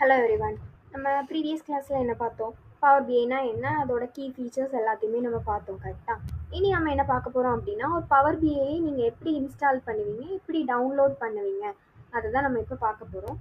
Hello everyone. நம்ம previous கிளாஸில் என்ன பார்த்தோம்? பவர் பிஐனா என்ன, அதோட கீ ஃபீச்சர்ஸ் எல்லாத்தையுமே நம்ம பார்த்தோம். கரெக்டாக? இனி நம்ம என்ன பார்க்க போகிறோம் அப்படின்னா, ஒரு பவர் பிஐயை நீங்கள் எப்படி இன்ஸ்டால் பண்ணுவீங்க, எப்படி டவுன்லோட் பண்ணுவீங்க, அதை தான் நம்ம இப்போ பார்க்க போகிறோம்.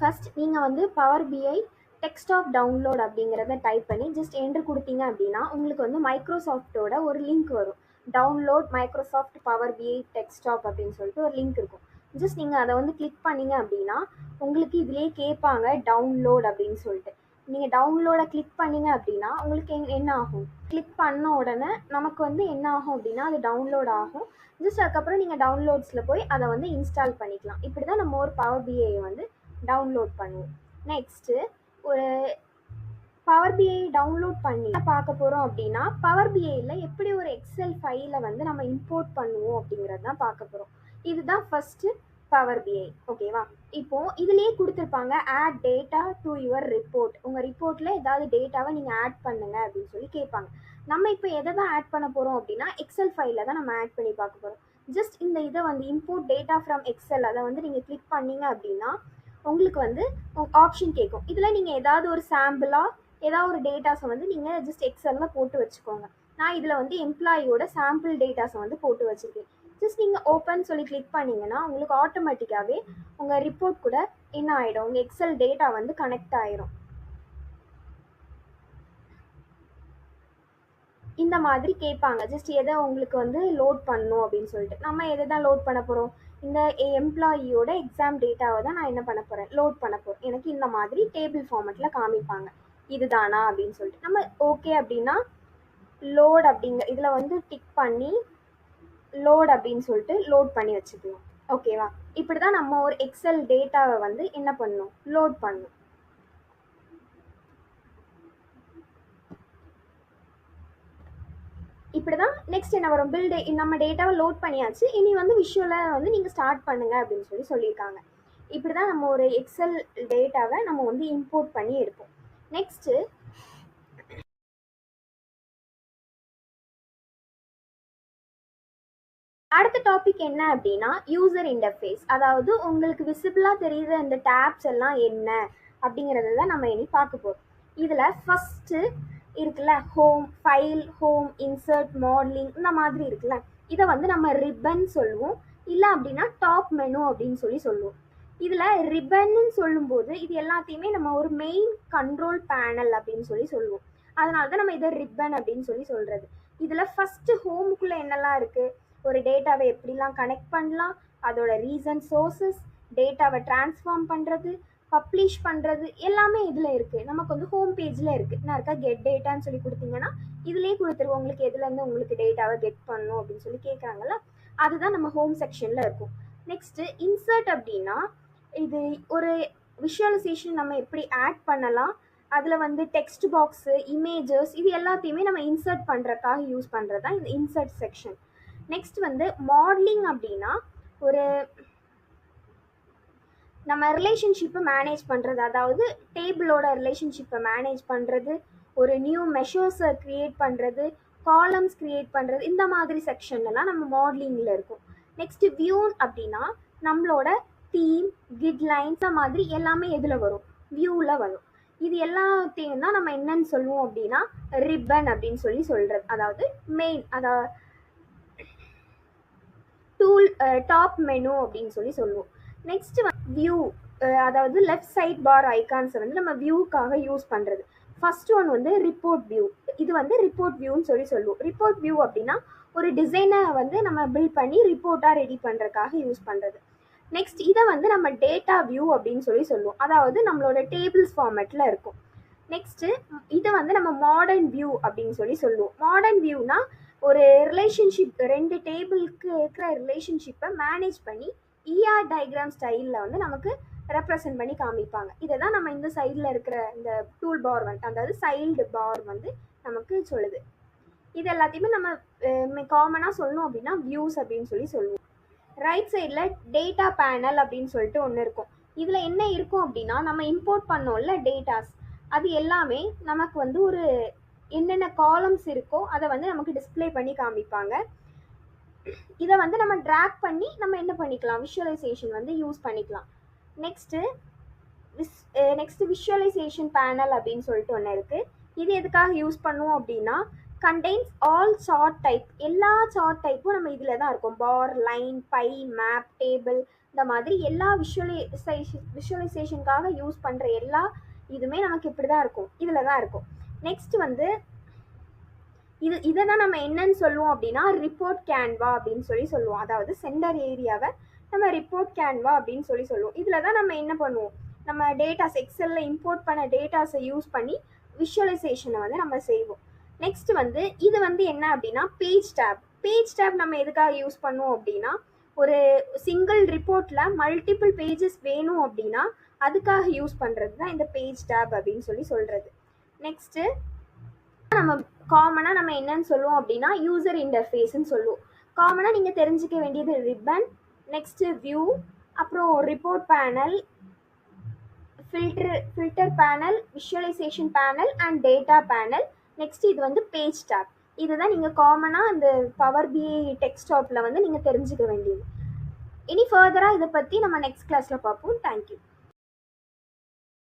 ஃபர்ஸ்ட் நீங்கள் வந்து பவர் பிஐ டெக்ஸ்டாப் டவுன்லோட் அப்படிங்கிறத டைப் பண்ணி ஜஸ்ட் என்ட்ரு கொடுத்தீங்க அப்படின்னா உங்களுக்கு வந்து மைக்ரோசாஃப்ட்டோட ஒரு லிங்க் வரும். டவுன்லோட் மைக்ரோசாஃப்ட் பவர் பிஐ டெக்ஸ்டாப் அப்படின்னு சொல்லிட்டு ஒரு லிங்க் இருக்கும். ஜஸ்ட் நீங்கள் அதை வந்து கிளிக் பண்ணீங்க அப்படின்னா உங்களுக்கு இதுலேயே கேட்பாங்க டவுன்லோட் அப்படின்னு சொல்லிட்டு. நீங்கள் டவுன்லோடை கிளிக் பண்ணீங்க அப்படின்னா உங்களுக்கு என்ன ஆகும், கிளிக் பண்ண உடனே நமக்கு வந்து என்ன ஆகும் அப்படின்னா அது டவுன்லோட் ஆகும். ஜஸ்ட் அதுக்கப்புறம் நீங்கள் டவுன்லோட்ஸில் போய் அதை வந்து இன்ஸ்டால் பண்ணிக்கலாம். இப்படி தான் நம்ம ஒரு பவர் பிஐ வந்து டவுன்லோட் பண்ணுவோம். நெக்ஸ்ட்டு ஒரு பவர் பிஐ டவுன்லோட் பண்ணி பார்க்க போகிறோம் அப்படின்னா பவர் பிஐயில் எப்படி ஒரு எக்ஸல் ஃபைலை வந்து நம்ம இம்போர்ட் பண்ணுவோம் அப்படிங்கிறது தான் பார்க்க போகிறோம். இதுதான் ஃபஸ்ட்டு பவர் பிஐ. ஓகேவா? இப்போது இதுலேயே கொடுத்துருப்பாங்க add data to your report. உங்கள் ரிப்போர்ட்டில் ஏதாவது டேட்டாவை நீங்கள் ஆட் பண்ணுங்க அப்படின்னு சொல்லி கேட்பாங்க. நம்ம இப்போ எதை தான் ஆட் பண்ண போகிறோம் அப்படின்னா எக்ஸல் ஃபைலில் தான் நம்ம ஆட் பண்ணி பார்க்க போகிறோம். ஜஸ்ட் இந்த இதை வந்து இம்போர்ட் டேட்டா ஃப்ரம் எக்ஸல் அதை வந்து நீங்கள் கிளிக் பண்ணீங்க அப்படின்னா உங்களுக்கு வந்து ஆப்ஷன் கேட்கும். இதில் நீங்கள் ஏதாவது ஒரு சாம்பிளாக ஏதாவது ஒரு டேட்டாஸை வந்து நீங்கள் ஜஸ்ட் எக்ஸலில் போட்டு வச்சுக்கோங்க. நான் இதில் வந்து எம்ப்ளாயியோட சாம்பிள் டேட்டாஸை வந்து போட்டு வச்சுருக்கேன். ஜஸ்ட் நீங்கள் ஓப்பன் சொல்லி கிளிக் பண்ணிங்கன்னா உங்களுக்கு ஆட்டோமேட்டிக்காகவே உங்கள் ரிப்போர்ட் கூட என்ன ஆகிடும், உங்கள் எக்ஸல் டேட்டா வந்து கனெக்ட் ஆகிரும். இந்த மாதிரி கேட்பாங்க. ஜஸ்ட் எதை உங்களுக்கு வந்து லோட் பண்ணணும் அப்படின்னு சொல்லிட்டு நம்ம எதை தான் லோட் பண்ண போகிறோம், இந்த எம்ப்ளாயியோட எக்ஸாம் டேட்டாவை தான் நான் என்ன பண்ண போகிறேன், லோட் பண்ண போகிறேன். எனக்கு இந்த மாதிரி டேபிள் ஃபார்மேட்டில் காமிப்பாங்க. இதுதானா அப்படின்னு சொல்லிட்டு நம்ம ஓகே அப்படின்னா லோட் அப்படிங்க இதில் வந்து டிக் பண்ணி லோட் அப்படின்னு சொல்லிட்டு லோட் பண்ணி வச்சுக்கலாம். ஓகேவா? இப்படி தான் நம்ம ஒரு எக்ஸல் டேட்டாவை வந்து என்ன பண்ணணும், லோட் பண்ணணும். இப்படி தான் நெக்ஸ்ட் என்ன வரும், பில்டு நம்ம டேட்டாவை லோட் பண்ணியாச்சு, இனி வந்து விஷுவலாக வந்து நீங்கள் ஸ்டார்ட் பண்ணுங்க அப்படின்னு சொல்லி சொல்லியிருக்காங்க. இப்படி தான் நம்ம ஒரு எக்ஸல் டேட்டாவை நம்ம வந்து இம்போர்ட் பண்ணி எடுப்போம். நெக்ஸ்ட்டு அடுத்த டாபிக் என்ன அப்படின்னா யூசர் இன்டர்ஃபேஸ். அதாவது உங்களுக்கு விசிபிளாக தெரியுற இந்த டேப்ஸ் எல்லாம் என்ன அப்படிங்கிறத தான் நம்ம இனி பார்க்க போகிறோம். இதில் ஃபஸ்ட்டு இருக்குல்ல home, file, home, insert, modelling, இந்த மாதிரி இருக்குல்ல, இதை வந்து நம்ம ரிப்பன் சொல்லுவோம். இல்லை அப்படின்னா டாப் மெனு அப்படின்னு சொல்லி சொல்லுவோம். இதில் ரிப்பன்னு சொல்லும்போது இது எல்லாத்தையுமே நம்ம ஒரு மெயின் கண்ட்ரோல் பேனல் அப்படின்னு சொல்லி சொல்லுவோம். அதனால தான் நம்ம இதை ரிப்பன் அப்படின்னு சொல்லி சொல்கிறது. இதில் ஃபஸ்ட்டு ஹோமுக்குள்ளே என்னெல்லாம் இருக்குது, ஒரு டேட்டாவை எப்படிலாம் கனெக்ட் பண்ணலாம், அதோட ரீசன் சோர்சஸ், டேட்டாவை டிரான்ஸ்ஃபார்ம் பண்ணுறது, பப்ளிஷ் பண்ணுறது, எல்லாமே இதில் இருக்குது. நமக்கு வந்து ஹோம் பேஜில் இருக்குது. நான் இருக்கா கெட் டேட்டான்னு சொல்லி கொடுத்தீங்கன்னா இதுலேயே கொடுத்துருவோம் உங்களுக்கு எதுலேருந்து உங்களுக்கு டேட்டாவை கெட் பண்ணணும் அப்படின்னு சொல்லி கேட்குறாங்கல்ல, அதுதான் நம்ம ஹோம் செக்ஷனில் இருக்கும். நெக்ஸ்ட்டு இன்சர்ட் அப்படின்னா இது ஒரு விஷுவலைசேஷன் நம்ம எப்படி ஆட் பண்ணலாம், அதில் வந்து டெக்ஸ்ட் பாக்ஸு, இமேஜஸ், இது எல்லாத்தையுமே நம்ம இன்சர்ட் பண்ணுறதுக்காக யூஸ் பண்ணுறது தான் இந்த இன்சர்ட் செக்ஷன். நெக்ஸ்ட் வந்து மாடலிங் அப்படின்னா ஒரு நம்ம ரிலேஷன்ஷிப்பை மேனேஜ் பண்ணுறது, அதாவது டேபிளோட ரிலேஷன்ஷிப்பை மேனேஜ் பண்ணுறது, ஒரு நியூ மெஷர்ஸை க்ரியேட் பண்ணுறது, காலம்ஸ் க்ரியேட் பண்ணுறது, இந்த மாதிரி செக்ஷன்லாம் நம்ம மாடலிங்கில் இருக்கும். நெக்ஸ்ட்டு வியூ அப்படின்னா நம்மளோட தீம், கிட்லைன்ஸ், இந்த மாதிரி எல்லாமே எதில் வரும், வியூவில் வரும். இது எல்லாத்தையும் தான் நம்ம என்னன்னு சொல்லுவோம் அப்படின்னா ரிப்பன் அப்படின்னு சொல்லி சொல்கிறது. அதாவது மெயின், அதாவது டூல் டாப் மெனு அப்படின்னு சொல்லி சொல்லுவோம். நெக்ஸ்ட் வியூ, அதாவது லெஃப்ட் சைட் பார் ஐகான்ஸை வந்து நம்ம வியூக்காக யூஸ் பண்ணுறது. ஃபர்ஸ்ட் ஒன் வந்து ரிப்போர்ட் வியூ. இது வந்து ரிப்போர்ட் வியூன்னு சொல்லி சொல்லுவோம். ரிப்போர்ட் வியூ அப்படின்னா ஒரு டிசைனை வந்து நம்ம பில்ட் பண்ணி ரிப்போர்ட்டாக ரெடி பண்ணுறதுக்காக யூஸ் பண்ணுறது. நெக்ஸ்ட் இதை வந்து நம்ம டேட்டா வியூ அப்படின்னு சொல்லி சொல்லுவோம். அதாவது நம்மளோட டேபிள்ஸ் ஃபார்மேட்டில் இருக்கும். நெக்ஸ்ட்டு இதை வந்து நம்ம மாடர்ன் வியூ அப்படின்னு சொல்லி சொல்லுவோம். மாடர்ன் வியூனா ஒரு ரிலேஷன்ஷிப், ரெண்டு டேபிளுக்கு இருக்கிற ரிலேஷன்ஷிப்பை மேனேஜ் பண்ணி இஆர் டயக்ராம் ஸ்டைலில் வந்து நமக்கு ரெப்ரசன்ட் பண்ணி காமிப்பாங்க. இதை தான் நம்ம இந்த சைடில் இருக்கிற இந்த டூல் பார் வந்து, அதாவது சைல்டு பார் வந்து நமக்கு சொல்லுது. இது எல்லாத்தையுமே நம்ம காமனாக சொல்லணும் அப்படின்னா வியூஸ் அப்படின்னு சொல்லி சொல்லுவோம். ரைட் சைடில் டேட்டா பேனல் அப்படின்னு சொல்லிட்டு ஒன்று இருக்கும். இதில் என்ன இருக்கும் அப்படின்னா நம்ம இம்போர்ட் பண்ணோம்ல டேட்டாஸ், அது எல்லாமே நமக்கு வந்து ஒரு என்னென்ன காலம்ஸ் இருக்கோ அதை வந்து நமக்கு டிஸ்பிளே பண்ணி காமிப்பாங்க. இது இதை வந்து நம்ம ட்ராக் பண்ணி நம்ம என்ன பண்ணிக்கலாம், விஷுவலைசேஷன் வந்து யூஸ் பண்ணிக்கலாம். நெக்ஸ்ட் விஷுவலைசேஷன் பேனல் அப்படின்னு சொல்லிட்டு ஒன்று இருக்குது. இது எதுக்காக யூஸ் பண்ணுவோம் அப்படின்னா, கண்டெய்ன்ஸ் ஆல் சார்ட் டைப். எல்லா சார்ட் டைப்பும் நம்ம இதில் தான் இருக்கும். பார், லைன், பை, மேப், டேபிள், இந்த மாதிரி எல்லா விஷுவலைசேஷனுக்காக யூஸ் பண்ணுற எல்லா இதுவுமே நமக்கு இப்படி தான் இருக்கும், இதில் தான் இருக்கும். நெக்ஸ்ட் வந்து இதை தான் நம்ம என்னன்னு சொல்லுவோம் அப்படின்னா ரிப்போர்ட் கேன்வா அப்படின்னு சொல்லுவோம். அதாவது சென்டர் ஏரியாவை நம்ம ரிப்போர்ட் கேன்வா அப்படின்னு சொல்லுவோம். இதில் தான் நம்ம என்ன பண்ணுவோம், நம்ம டேட்டாஸ் எக்ஸலில் இம்போர்ட் பண்ண டேட்டாஸை யூஸ் பண்ணி விஷுவலைசேஷனை வந்து நம்ம செய்வோம். நெக்ஸ்ட் வந்து இது வந்து என்ன அப்படின்னா பேஜ் டேப் நம்ம எதுக்காக யூஸ் பண்ணுவோம் அப்படின்னா, ஒரு சிங்கிள் ரிப்போர்ட்டில் மல்டிபிள் பேஜஸ் வேணும் அப்படின்னா அதுக்காக யூஸ் பண்ணுறது தான் இந்த பேஜ் டேப் அப்படின்னு சொல்கிறது. நெக்ஸ்ட்டு நம்ம காமனாக நம்ம என்னன்னு சொல்லுவோம் அப்படின்னா யூசர் இன்டர்ஃபேஸ்ன்னு சொல்லுவோம். காமனாக நீங்கள் தெரிஞ்சுக்க வேண்டியது ரிப்பன், நெக்ஸ்ட்டு வியூ, அப்புறம் report panel, filter panel, visualization panel and data panel. Next இது வந்து பேஜ் டேப். இதுதான் நீங்கள் காமனாக அந்த பவர் பிஐ டெஸ்க்டாப்பில் வந்து நீங்கள் தெரிஞ்சுக்க வேண்டியது. இனி ஃபர்தராக இதை பற்றி நம்ம நெக்ஸ்ட் கிளாஸில் பார்ப்போம். தேங்க்யூ.